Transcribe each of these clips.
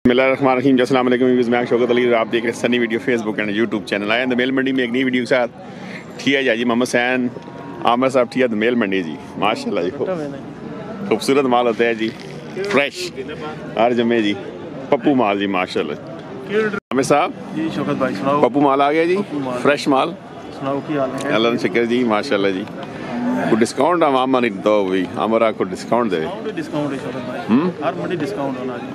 बिस्मिल्लाहिर्रहमानिर्रहीम। अस्सलाम वालेकुम। मैं शौकत अली, आप देख रहे हैं Sunny video Facebook and YouTube channel. आए मेल मंडी में एक नई वीडियो के साथ। ठिया जी मोहम्मद सैन आमर साहब ठिया मेल मंडी जी, माशाल्लाह जी खूबसूरत माल होता है जी, फ्रेश हर जमे जी, पप्पू माल जी माशाल्लाह। आमिर साहब जी, शौकत भाई सुनाओ। पप्पू माल आ गया जी, फ्रेश माल सुनाओ की हाल है? अल्लाह शुक्र जी माशाल्लाह जी। कोई डिस्काउंट आमा नहीं दो भाई, हमारा को डिस्काउंट दे। डिस्काउंट है शौकत भाई, हर मंडी डिस्काउंट होना जी।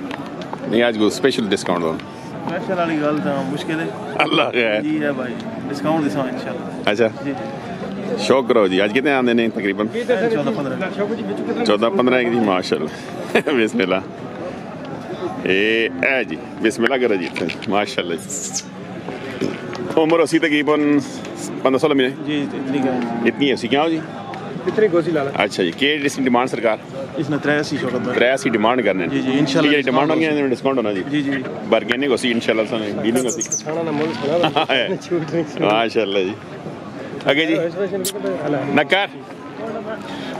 नहीं आज को स्पेशल डिस्काउंट दो। स्पेशल वाली गल तो मुश्किल है, अल्लाह है जी है भाई, डिस्काउंट दिसा इंशाल्लाह। अच्छा जी शौक करो जी। आज कितने आंदे ने तकरीबन 14-15 जी माशाल्लाह। बिस्मिल्लाह ए जी, बिस्मिल्लाह करो जी माशाल्लाह जी। उम्र उसी तकरीबन 15-16 महीने जी, इतनी है क्या हो जी? कितनी गोशी लाला? अच्छा जी, के इसकी डिमांड सरकार इसने 83 शौकत भाई 83 डिमांड करने जी जी इंशाल्लाह डिमांड होगी डिस्काउंट होना जी जी जी बार्गेनिंग होसी इंशाल्लाह सने डीलिंग होसी माशाल्लाह जी। आगे जी नकार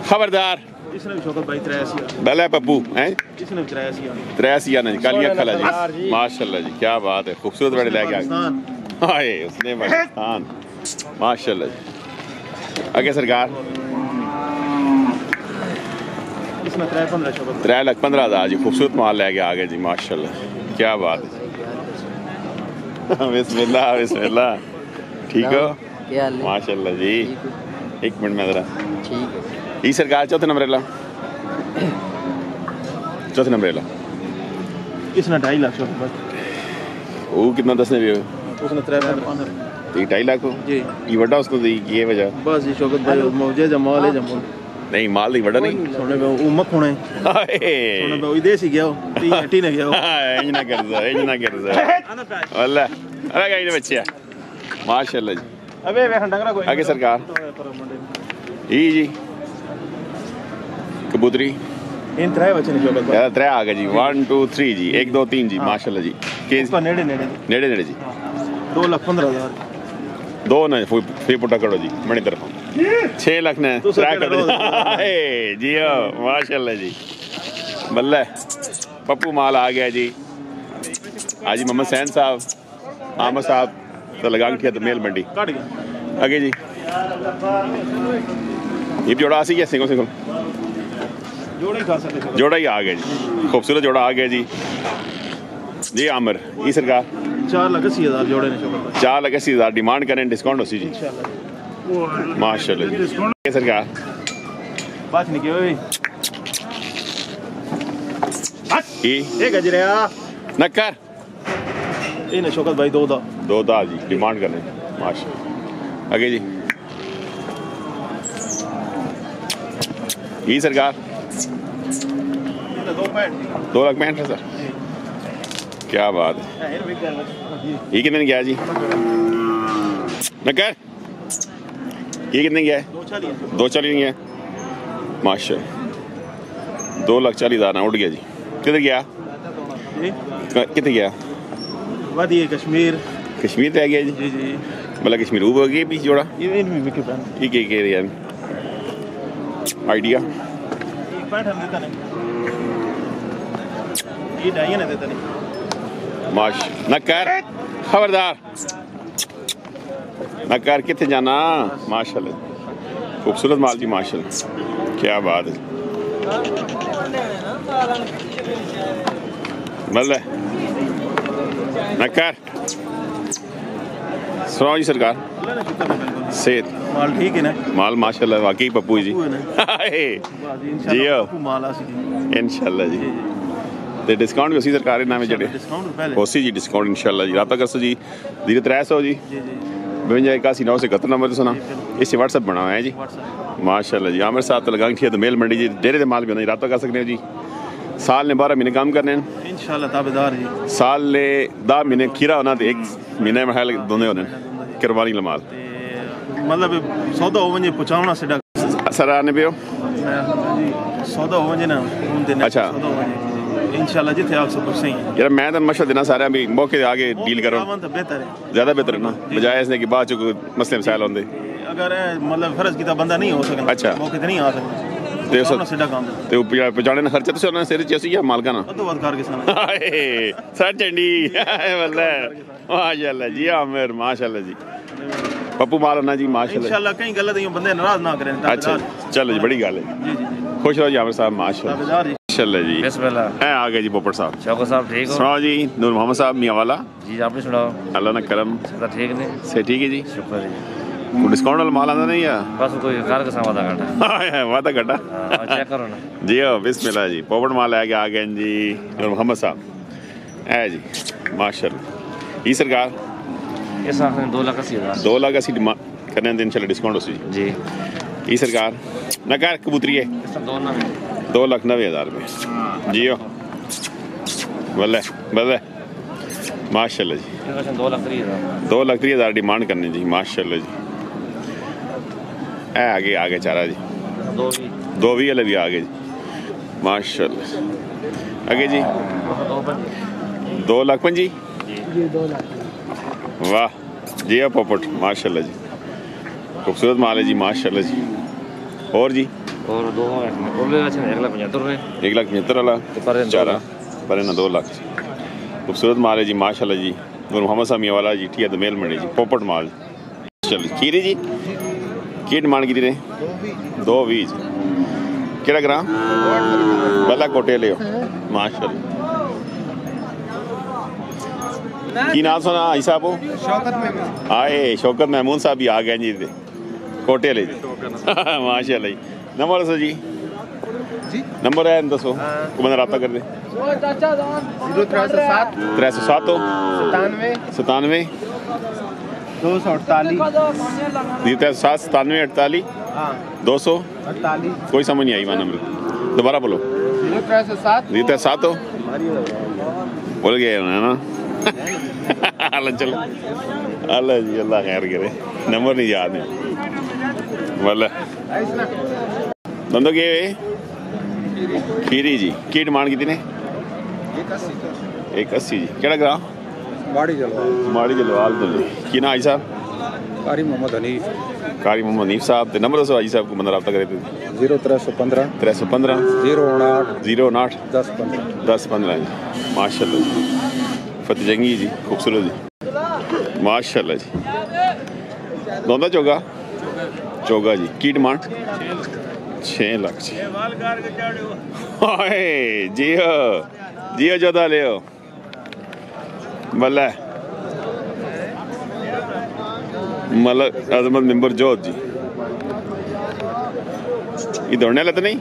खबरदार इसने भी शौकत भाई 83 भला पप्पू हैं, इसने भी 83 आना जी कालिया खला जी माशाल्लाह जी, क्या बात है, खूबसूरत बड़े लेके आ गए। हाय उसने पाकिस्तान माशाल्लाह जी। आगे सरकार इसमें 3-15 शौकत 3,15,000 जी, खूबसूरत माल लेके आ गए जी माशाल्लाह, क्या बात है। बिस्मिल्लाह बिस्मिल्लाह, ठीक हो माशाल्लाह जी। एक मिनट में जरा ठीक है। सरकार चौथे नंबर ला, चौथे नंबर ला इसने 2.5 लाख शौकत भाई। वो कितना दसने भी उसने 3-15 2.5 लाख जी ये बड़ा उसको दी ये वजह बस जी शौकत भाई मौजे जमाल है जमाल नहीं माल नहीं बड़ा नहीं सोने पे उमक होने सोने पे विदेश ही गया टी ने गया इंज ना कर अल्लाह अरे गाइस बच्चे माशाल्लाह जी। अबे वे डंगरा कोई आगे सरकार ई जी कबूतरी इन 3 बच्चे ने शौकत भाई 3 आ गए जी, 1 2 3 जी, 1 2 3 जी माशाल्लाह जी। केस नेड़े नेड़े जी 2,15,000 दो ना फ्री पुटा करो जी बड़ी तरफ 6 लाख ने ट्रैक कर जी माशाल्लाह जी। बल्ले पप्पू माल आ गया जी। आज मोहम्मद सैन साहब आमर साहब तो लगा के तो मेल मंडी आगे जी। ये जोड़ा सी क्या सिंगल सिंगल जोड़ा ही आ गया जी, खूबसूरत जोड़ा आ गया जी जी। आमिर ये सरकार 4,80,000 जोड़े ने शौकत भाई 4,80,000 डिमांड करें डिस्काउंट हो सी जी माशाल्लाह जी। सरकार बात नहीं की ये गजरिया नक्कर ये ने शौकत भाई 2 दा जी डिमांड करें माशाल्लाह। आगे जी ये सरकार 2,65,000 है सर, क्या बात है। ये कितने ने गया जी नक्कर? ये कितने गया है? 2,40,000 गया माशाल्लाह। 2,40,000 उठ गया जी। किधर गया कितने गया? वादी कश्मीर रह गया जी जी जी मतलब कश्मीर हो गया पीछे जोड़ा ये इन भी के ये यार आइडिया 65 हम देता नहीं ये 2.5 ने देता नहीं माश नक्कर खबरदार नक्कर कितने जाना माशाल्लाह, खूबसूरत माल जी माशाल्लाह, क्या बात है। बल्ले नक्कर सुनाओ जी सरकार सेहत माल ठीक है ना? माल माशाल्लाह वाकई पप्पू जी जी इंशाल्लाह जी। ते डिस्काउंट भी उसी सरकार के नाम जड़े उसी जी डिस्काउंट इंशाल्लाह जी। राब्ता कर सो जी 0300 जी 5281 से 71 नंबर सुना इससे व्हाट्सएप बना हुआ है जी माशाल्लाह जी। आमिर साहब तो लगा तो मेल मंडी जी डेरे दे माल भी होना राब्ता कर सकते हो जी। साल ने 12 महीने काम करने इंशाल्लाह ताबेदार जी। साल ने 10 महीने खीरा होना तो 1 महीने में हाल दोनों होने कुर्बानी लमाल मतलब सौदा हो वने पहुंचावना सेडा सर आने पियो सौदा हो वने ना अच्छा इंशाल्लाह जिथे आप सब सही है यार। मैं तो मशवरा देना सारे भी मौके आगे डील करो बेहतर है, ज्यादा बेहतर है ना, बजाय इसने कि बाद चो मसले मसाइल होंगे। अगर मतलब फर्ज किया बंदा नहीं हो सकता अच्छा मौके नहीं आ सकता ਤੇ ਉਸ ਨਾਲ ਸਿੱਧਾ ਕੰਮ ਤੇ ਉਹ ਪਹੁੰਚਾਣੇ ਦਾ ਖਰਚਾ ਤੁਸੀਂ ਉਹਨਾਂ ਦੇ ਸਿਰ 'ਚ ਅਸੀਂ ਜਾਂ ਮਾਲਕਾਂ ਨਾਲ ਵੱਧ ਤੋਂ ਵੱਧ ਕਰਕੇ ਸਾਨੂੰ ਹਾਏ ਸਰ ਚੰਡੀ ਬੱਲੇ ਮਾਸ਼ਾਅੱਲਾ ਜੀ ਆਮਿਰ ਮਾਸ਼ਾਅੱਲਾ ਜੀ पप्पू माल ना जी माशाल्लाह इंशाल्लाह कहीं गलत नहीं बंदे नाराज ना करें अच्छा चलो जी बड़ी गल है जी जी खुश रहो जी आमिर साहब माशाल्लाह माशाल्लाह जी बिस्मिल्लाह आ गए जी पोपट साहब शौकत साहब ठीक हो सुनाओ जी नूर मोहम्मद साहब मियां वाला जी आपने सुनाओ अल्लाह ना करम सब ठीक ने से ठीक है जी शुक्र है कोई डिस्काउंट वाला माल आंदा नहीं है बस कोई कार का सामान घाटा वादा घटा चेक करो ना जी हो बिस्मिल्लाह जी पोपट माल आ गए जी नूर मोहम्मद साहब है जी माशाल्लाह ये सरकार इस आखिर 2,80,000 2,80,000 करने दिन इंशाल्लाह डिस्काउंट उसी जी ये सरकार ना कर कबूतरी है 2,90,000 रुपये जियो बल्ले बल्ले माशाल्लाह जी 2,30,000 डिमांड करनी जी माशाल्लाह जी है आगे चारा जी 2,20 वाले भी आगे जी माशाल्लाह आगे जी 2,50,000 वाह जी पोपट माशाल्लाह जी खूबसूरत माल है जी माशाल्लाह जी और जी और 1,75,000 वाला चारा पर ना 2 लाख खूबसूरत माल है जी माशाल्लाह जी नूर मोहम्मद साहब मियां वाला जी ठीक है तो मेल मंडी जी पोपट माल चलो खीरी जी की डिमांड की 2,20 केड़ा ग्राम बल्ला कोटे लियो माशाल्लाह की नाम सुना आई साहब आए शौकत महमूद साहब भी आ गए जी कोटे ले जी माशाल्लाह जी नंबर दसो जी नंबर है दसो बंदा रब्ता कर दे 307 97 248 200 कोई समझ नहीं आई मैं नंबर दोबारा बोलो 307 बोल गए ना अल्लाह चलो अल्लाह जी अल्लाह खैर करे नंबर नहीं याद है वाला बंदो के खीरी जी की डिमांड कितनी 180 जी केड़ा ग्राम माड़ी जलवाल तो की ना आई साहब कारी मोहम्मद हनीफ साहब ते नंबर दसो आई साहब को बंदा रब्ता करे 0315 09 10 15 जी माशाल्लाह जी फतेह जंगी जी खूबसूरत जी माशाल्लाह जी दोंदा चोगा जी की डिमांड 6 लाख जी जियो जोदा ले मल्ला अजमत मेंबर जोत जी ये दौड़ने वाला तो नहीं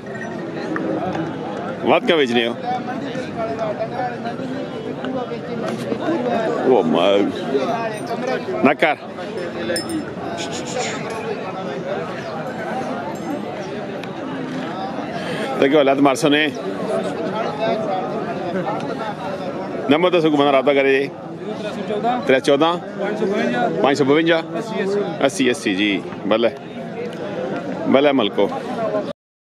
बात क्या बेचने हो वो नकार तो क्या हालात मार सुने नंबर दसो को बंदा रब्ता करे 314 552 80 जी भले मलको